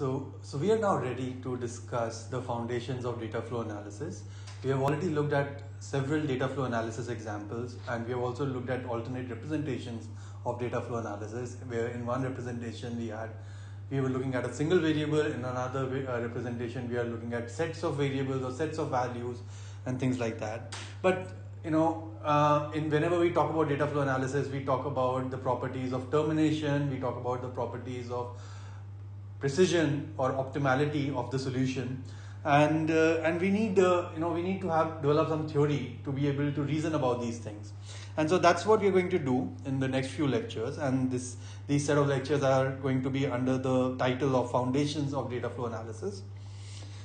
So we are now ready to discuss the foundations of data flow analysis. We have already looked at several data flow analysis examples, and we have also looked at alternate representations of data flow analysis, where in one representation we were looking at a single variable, in another representation we are looking at sets of variables or sets of values and things like that. But whenever we talk about data flow analysis, we talk about the properties of termination, we talk about the properties of precision or optimality of the solution, and we need to have develop some theory to be able to reason about these things. And so that's what we're going to do in the next few lectures, and these set of lectures are going to be under the title of Foundations of Data Flow Analysis.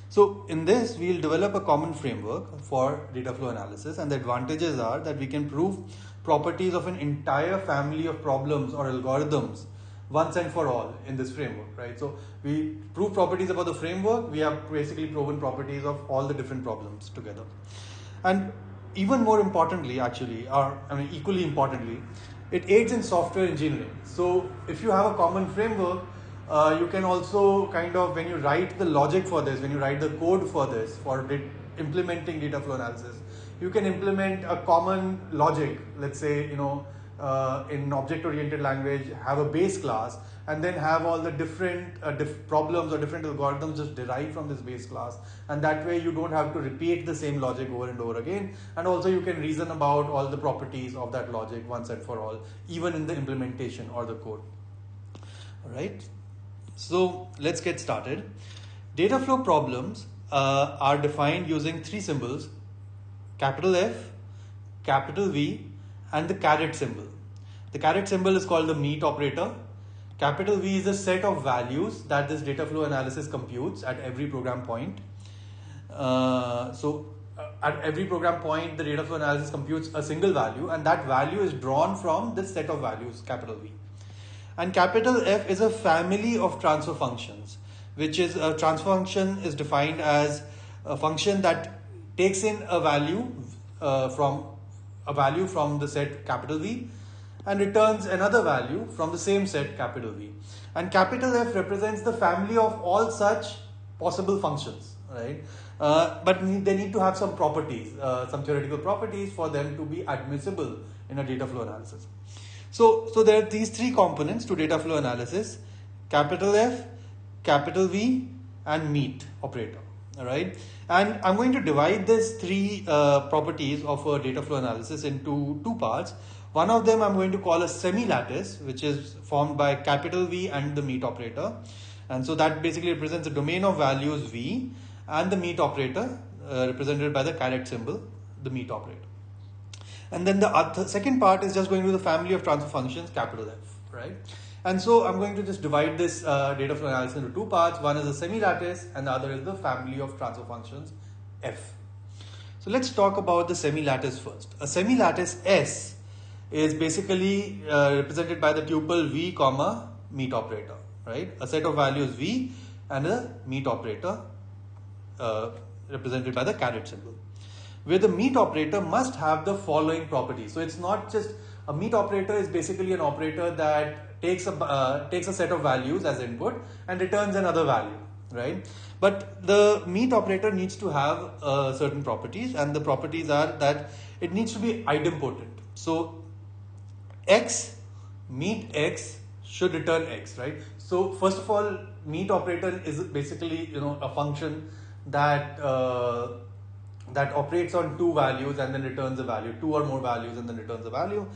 So in this, we'll develop a common framework for data flow analysis, and the advantages are that we can prove properties of an entire family of problems or algorithms once and for all in this framework, right? So we prove properties about the framework, we have basically proven properties of all the different problems together. And even more importantly, equally importantly, it aids in software engineering. So if you have a common framework, you can also when you write the logic for this, when you write the code for this, for implementing data flow analysis, you can implement a common logic. Let's say, in object-oriented language, have a base class, and then have all the different problems or different algorithms just derived from this base class. And that way you don't have to repeat the same logic over and over again. And also you can reason about all the properties of that logic once and for all, even in the implementation or the code. All right. So let's get started. Data flow problems are defined using three symbols: capital F, capital V, and the caret symbol. The caret symbol is called the meet operator. Capital V is a set of values that this data flow analysis computes at every program point. At every program point, the data flow analysis computes a single value, and that value is drawn from this set of values, capital V. And capital F is a family of transfer functions, which is a transfer function is defined as a function that takes in a value from the set capital V and returns another value from the same set capital V. And capital F represents the family of all such possible functions, right? But they need to have some properties, some theoretical properties for them to be admissible in a data flow analysis. So there are these three components to data flow analysis: capital F, capital V, and meet operator. All right. And I'm going to divide these three properties of a data flow analysis into two parts. One of them I'm going to call a semi-lattice, which is formed by capital V and the meet operator. And so that basically represents a domain of values V and the meet operator, represented by the caret symbol, the meet operator. And then the second part is just going to be the family of transfer functions, capital F, right? And so I'm going to just divide this data flow analysis into two parts. One is a semi-lattice and the other is the family of transfer functions, F. So let's talk about the semi-lattice first. A semi-lattice S is basically represented by the tuple V, meet operator, right? A set of values V and a meet operator represented by the caret symbol, where the meet operator must have the following properties. So it's not just a meet operator is basically an operator that takes a set of values as input and returns another value, right? But the meet operator needs to have certain properties, and the properties are that it needs to be idempotent. So meet X should return X, right? So first of all, meet operator is basically a function that operates on two values and then returns a value, two or more values and then returns a value.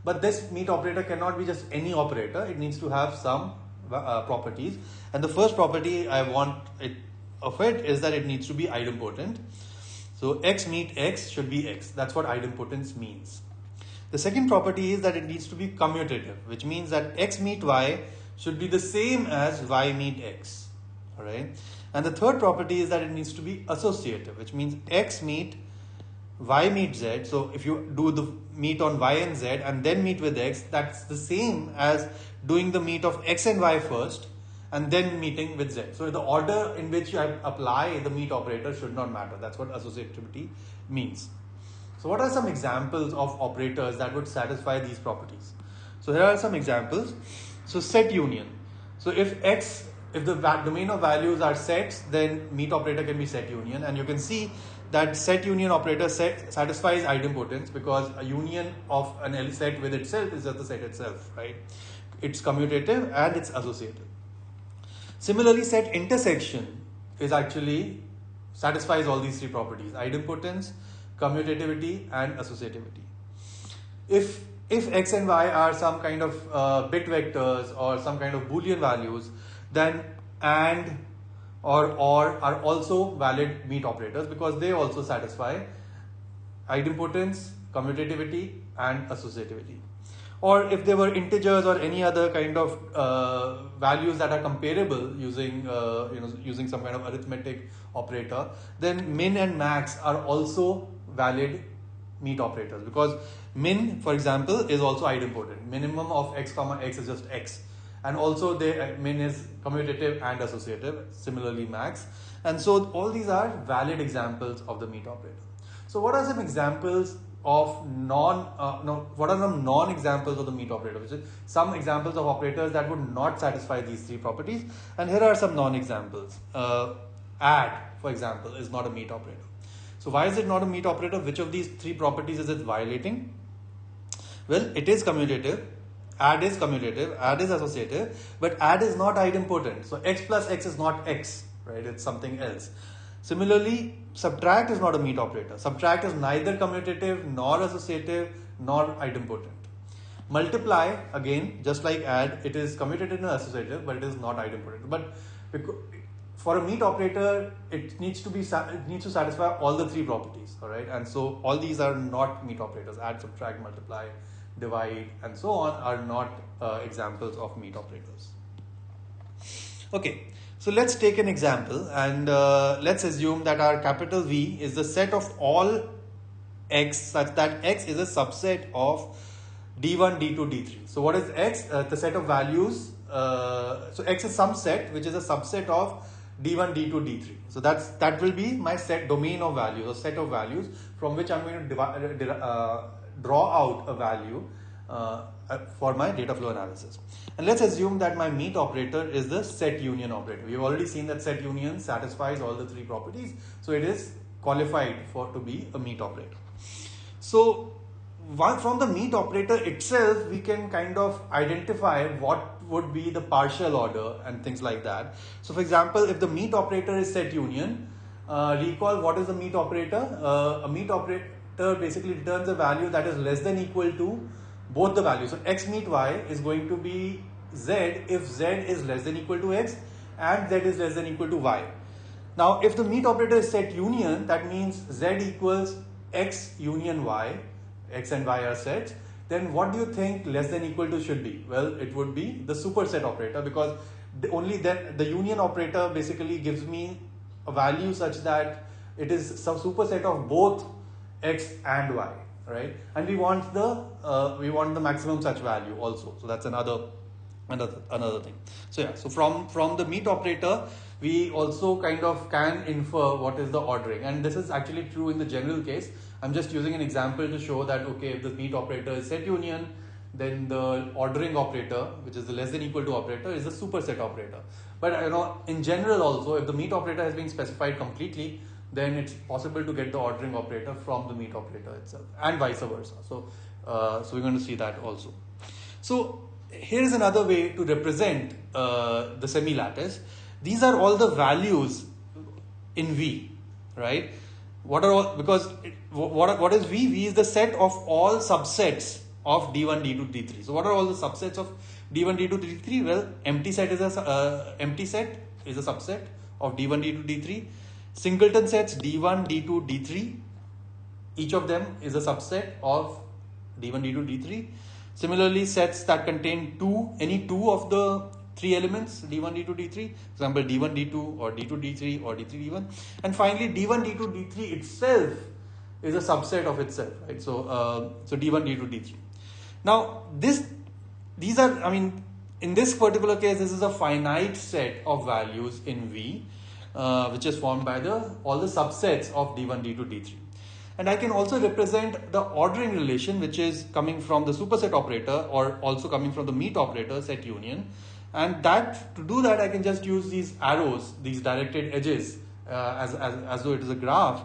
But this meet operator cannot be just any operator. It needs to have some properties. And the first property I want of it is that it needs to be idempotent. So X meet X should be X. That's what idempotence means. The second property is that it needs to be commutative, which means that X meet Y should be the same as Y meet X. All right. And the third property is that it needs to be associative, which means X meet Y meet Z. So if you do the meet on Y and Z and then meet with X, that's the same as doing the meet of X and Y first and then meeting with Z. So the order in which you apply the meet operator should not matter. That's what associativity means. So what are some examples of operators that would satisfy these properties? So here are some examples. So set union. So if X if the domain of values are sets, then meet operator can be set union, and you can see that set union operator satisfies idempotence because a union of an L set with itself is just the set itself, right? It's commutative and it's associative. Similarly, set intersection is actually satisfies all these three properties: idempotence, commutativity, and associativity. If x and y are some kind of bit vectors or some kind of Boolean values, then and or are also valid meet operators because they also satisfy idempotence, commutativity, and associativity. Or if they were integers or any other kind of values that are comparable using using some kind of arithmetic operator, then min and max are also valid meet operators because min, for example, is also idempotent. Minimum of x comma x is just x, and also min is commutative and associative. Similarly, max, and so all these are valid examples of the meet operator. So, what are some examples of what are some non-examples of the meet operator, which is some examples of operators that would not satisfy these three properties? And here are some non-examples. Add, for example, is not a meet operator. So why is it not a meet operator? Which of these three properties is it violating? Well, it is commutative, add is commutative, add is associative, but add is not idempotent. So x plus x is not x, right? It's something else. Similarly, subtract is not a meet operator. Subtract is neither commutative nor associative nor idempotent. Multiply, again, just like add, it is commutative and associative, but it is not idempotent. But for a meet operator, it needs to satisfy all the three properties, all right? And so all these are not meet operators. Add, subtract, multiply, divide, and so on are not examples of meet operators. Okay. So let's take an example and let's assume that our capital V is the set of all x such that x is a subset of D1, D2, D3. So what is x? The set of values. So x is some set which is a subset of D1, D2, D3. So that will be my set domain of values or set of values from which I'm going to draw out a value for my data flow analysis. And let's assume that my meet operator is the set union operator. We've already seen that set union satisfies all the three properties, so it is qualified to be a meet operator. So from the meet operator itself, we can kind of identify what would be the partial order and things like that. So for example, if the meet operator is set union, recall what is the meet operator? A meet operator basically returns a value that is less than equal to both the values. So x meet y is going to be z if z is less than equal to x and z is less than equal to y. Now if the meet operator is set union, that means z equals x union y, x and y are sets, then what do you think less than equal to should be? Well, it would be the superset operator, because only then the union operator basically gives me a value such that it is some superset of both x and y. Right, and we want the maximum such value also. So that's another thing. So yeah, so from the meet operator, we also kind of can infer what is the ordering, and this is actually true in the general case. I'm just using an example to show that okay, if the meet operator is set union, then the ordering operator, which is the less than equal to operator, is a superset operator. But in general also, if the meet operator has been specified completely, then it's possible to get the ordering operator from the meet operator itself, and vice versa. So we're going to see that also. So here is another way to represent the semi-lattice. These are all the values in V, right? What is V? V is the set of all subsets of D1, D2, D3. So what are all the subsets of D1, D2, D3? Well, empty set is a subset of D1, D2, D3. Singleton sets D1, D2, D3, each of them is a subset of D1, D2, D3. Similarly, sets that contain any two of the three elements, D1, D2, D3, for example, D1, D2 or D2, D3 or D3, D1. And finally, D1, D2, D3 itself is a subset of itself, right? So D1, D2, D3. Now, these are, in this particular case, this is a finite set of values in V, which is formed by all the subsets of D1, D2, D3. And I can also represent the ordering relation, which is coming from the superset operator or also coming from the meet operator set union. And that to do that, I can just use these arrows, these directed edges, as though it is a graph,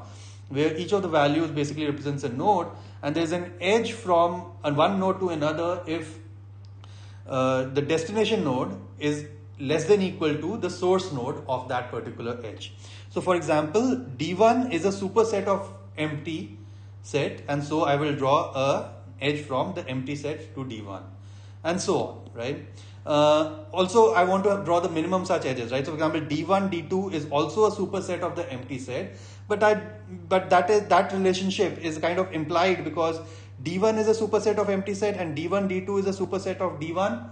where each of the values basically represents a node, and there's an edge from one node to another if the destination node is less than equal to the source node of that particular edge. So for example, D1 is a superset of empty set, and so I will draw a edge from the empty set to D1, and so on, right? Also, I want to draw the minimum such edges, right? So for example, D1, D2 is also a superset of the empty set, but that relationship is kind of implied because D1 is a superset of empty set and D1, D2 is a superset of D1.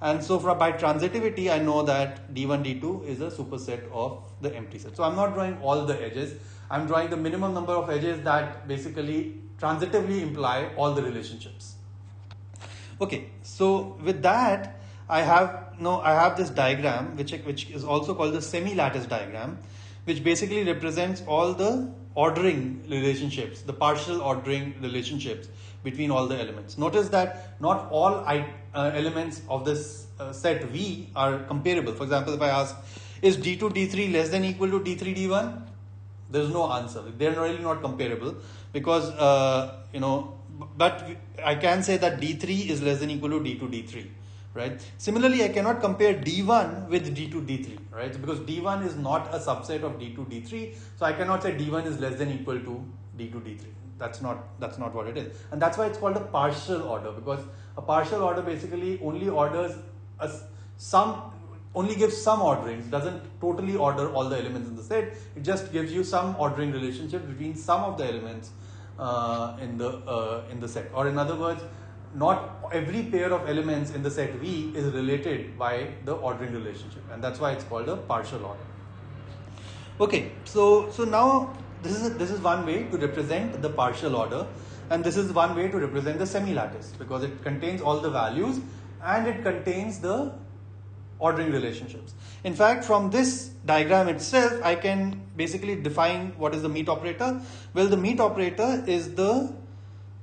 And so by transitivity, I know that D1, D2 is a superset of the empty set. So I'm not drawing all the edges. I'm drawing the minimum number of edges that basically transitively imply all the relationships. Okay, so with that, I have this diagram which is also called the semi-lattice diagram, which basically represents all the ordering relationships, the partial ordering relationships between all the elements. Notice that not all elements of this set V are comparable. For example, if I ask, is D2, D3 less than equal to D3, D1? There's no answer. They're really not comparable because, but I can say that D3 is less than equal to D2, D3. Right? Similarly, I cannot compare D1 with D2, D3, right? Because D1 is not a subset of D2, D3, so I cannot say D1 is less than equal to D2, D3. That's not what it is, and that's why it's called a partial order, because a partial order basically only orders only gives some orderings, doesn't totally order all the elements in the set. It just gives you some ordering relationship between some of the elements in the set, or in other words, not every pair of elements in the set V is related by the ordering relationship, and that's why it's called a partial order. Okay, so now this is one way to represent the partial order, and this is one way to represent the semi-lattice, because it contains all the values and it contains the ordering relationships. In fact, from this diagram itself, I can basically define what is the meet operator. Well, the meet operator is the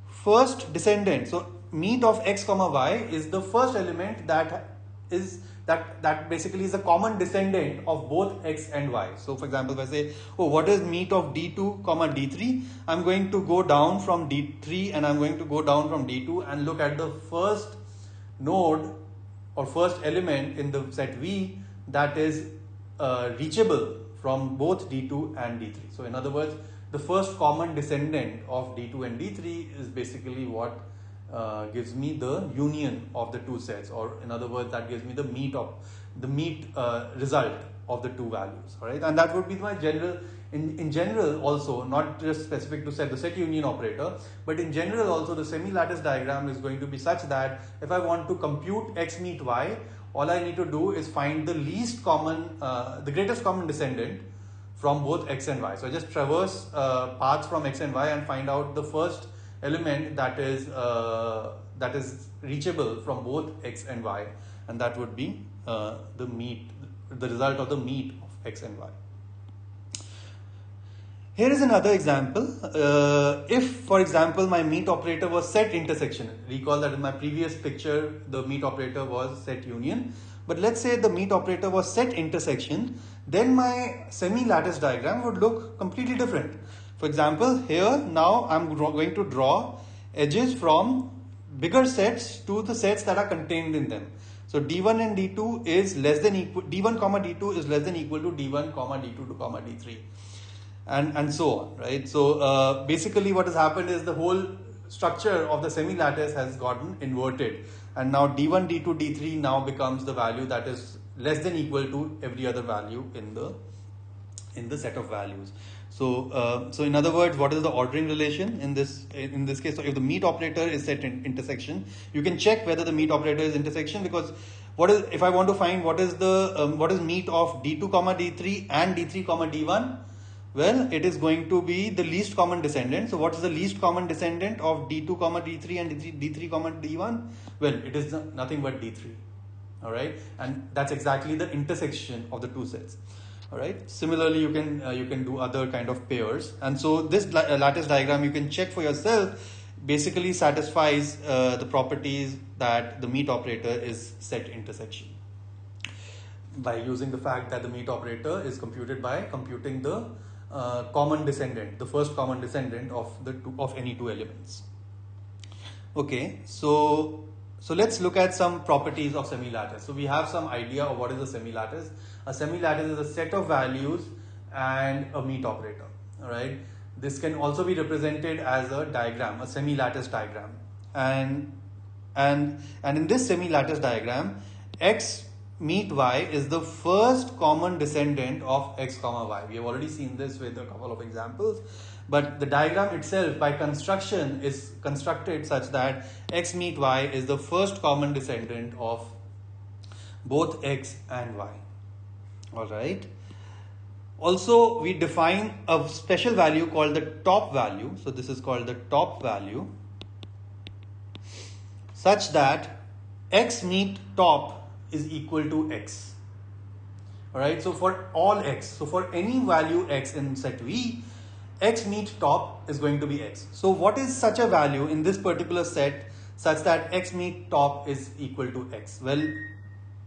first descendant. So meet of x comma y is the first element that basically is a common descendant of both x and y. So for example, if I say, what is meet of D2 comma D3, I'm going to go down from D3 and I'm going to go down from D2 and look at the first node or first element in the set V that is reachable from both D2 and D3. So in other words, the first common descendant of D2 and D3 is basically what gives me the union of the two sets, or in other words, that gives me the meet result of the two values. All right, and that would be my general. In general, also not just specific to the set union operator, but in general also the semi-lattice diagram is going to be such that if I want to compute x meet y, all I need to do is find the the greatest common descendant from both x and y. So I just traverse paths from x and y and find out the first element that is reachable from both x and y, and that would be the result of the meet of x and y. Here is another example. If, for example, my meet operator was set intersection, recall that in my previous picture the meet operator was set union, but let's say the meet operator was set intersection, then my semi-lattice diagram would look completely different. For example, here now I'm going to draw edges from bigger sets to the sets that are contained in them. So D1 and D2 is less than equal, D1 comma D2 is less than equal to D1 comma D2 comma D3. And so on, right? So basically what has happened is the whole structure of the semi-lattice has gotten inverted, and now D1, D2, D3 now becomes the value that is less than equal to every other value in the set of values. So so in other words, what is the ordering relation in this case? So if the meet operator is set in intersection, you can check whether the meet operator is intersection, because if I want to find what is meet of D2 comma D3 and D3 comma D1, well, it is going to be the least common descendant. So what is the least common descendant of D2 comma D3 and D3 comma D1? Well, it is nothing but D3. All right, and that's exactly the intersection of the two sets. All right. Similarly, you can do other kind of pairs, and so this lattice diagram you can check for yourself basically satisfies the properties that the meet operator is set intersection. by using the fact that the meet operator is computed by computing the common descendant, the first common descendant of any two elements. Okay, so let's look at some properties of semilattice. So we have some idea of what is a semilattice. A semilattice is a set of values and a meet operator. All right. This can also be represented as a diagram, a semilattice diagram. And in this semilattice diagram, x meet y is the first common descendant of x comma y. We have already seen this with a couple of examples, but the diagram itself by construction is constructed such that x meet y is the first common descendant of both x and y. All right. Also, we define a special value called the top value. So this is called the top value, such that x meet top is equal to x. All right. So for all x, so for any value x in set V, x meet top is going to be x. So what is such a value in this particular set such that x meet top is equal to x? Well,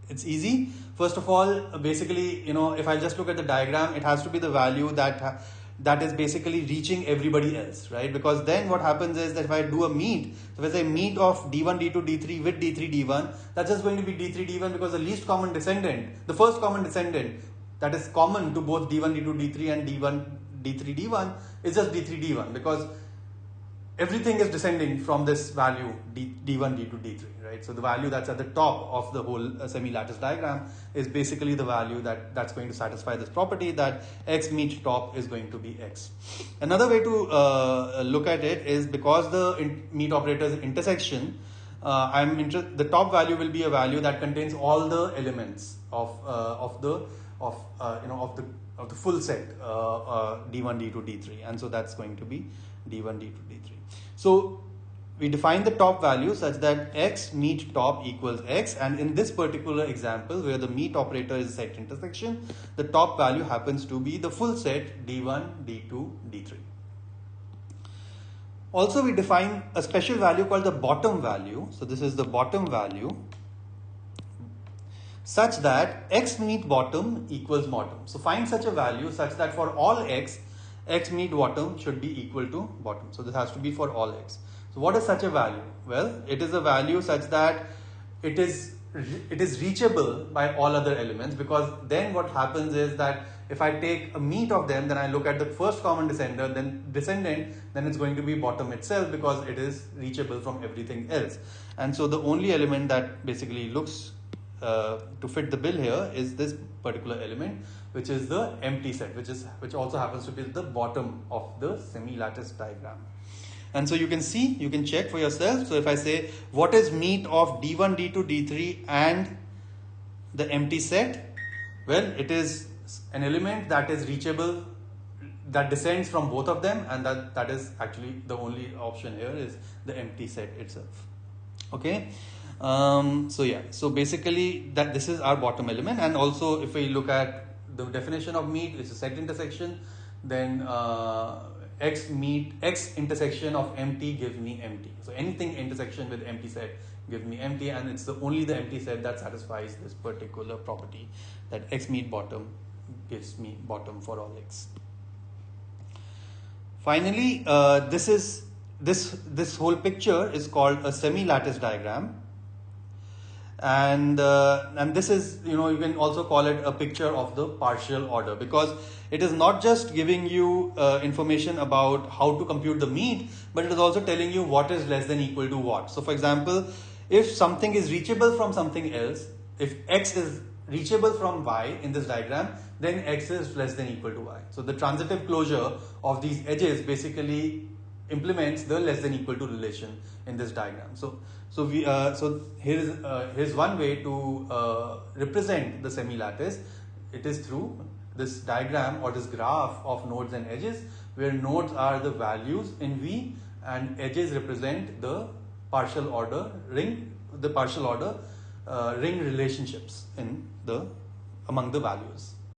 it's easy. First of all, basically, if I just look at the diagram, it has to be the value that is basically reaching everybody else, right? Because then what happens is that if I do a meet, so if I say meet of d1, d2, d3 with d3, d1, that's just going to be d3, d1 because the least common descendant, the first common descendant that is common to both d1, d2, d3 and d1, d3, d1 is just d3, d1 because everything is descending from this value d1, d2, d3, right? So the value that's at the top of the whole semi-lattice diagram is basically the value that's going to satisfy this property that x meet top is going to be x. Another way to look at it is because the meet operator's intersection, the top value will be a value that contains all the elements of the full set d1, d2, d3, and so that's going to be d1, d2, d3. So we define the top value such that x meet top equals x, and in this particular example where the meet operator is set intersection, the top value happens to be the full set d1, d2, d3. Also, we define a special value called the bottom value. So this is the bottom value such that x meet bottom equals bottom. So find such a value such that for all x meet bottom should be equal to bottom. So this has to be for all x. So what is such a value? Well, it is a value such that it is reachable by all other elements, because then what happens is that if I take a meet of them, then I look at the first common descendant, then it's going to be bottom itself because it is reachable from everything else. And so the only element that basically looks to fit the bill here is this particular element, which is the empty set, which also happens to be the bottom of the semi-lattice diagram. And so you can check for yourself. So if I say what is meet of d1, d2, d3 and the empty set, well, it is an element that is reachable, that descends from both of them, and that is actually the only option here is the empty set itself. Okay. So basically this is our bottom element. And also if we look at the definition of meet, it's a set intersection, then x intersection of empty gives me empty. So anything intersection with empty set gives me empty, and it's only the empty set that satisfies this particular property that x meet bottom gives me bottom for all x. Finally, this whole picture is called a semi-lattice diagram. And this is, you can also call it a picture of the partial order, because it is not just giving you information about how to compute the meet, but it is also telling you what is less than equal to what. So for example, if something is reachable from something else, if x is reachable from y in this diagram, then x is less than equal to y. So the transitive closure of these edges basically implements the less than equal to relation in this diagram. So here's one way to represent the semi-lattice. It is through this diagram or this graph of nodes and edges, where nodes are the values in V and edges represent the partial order ring relationships among the values.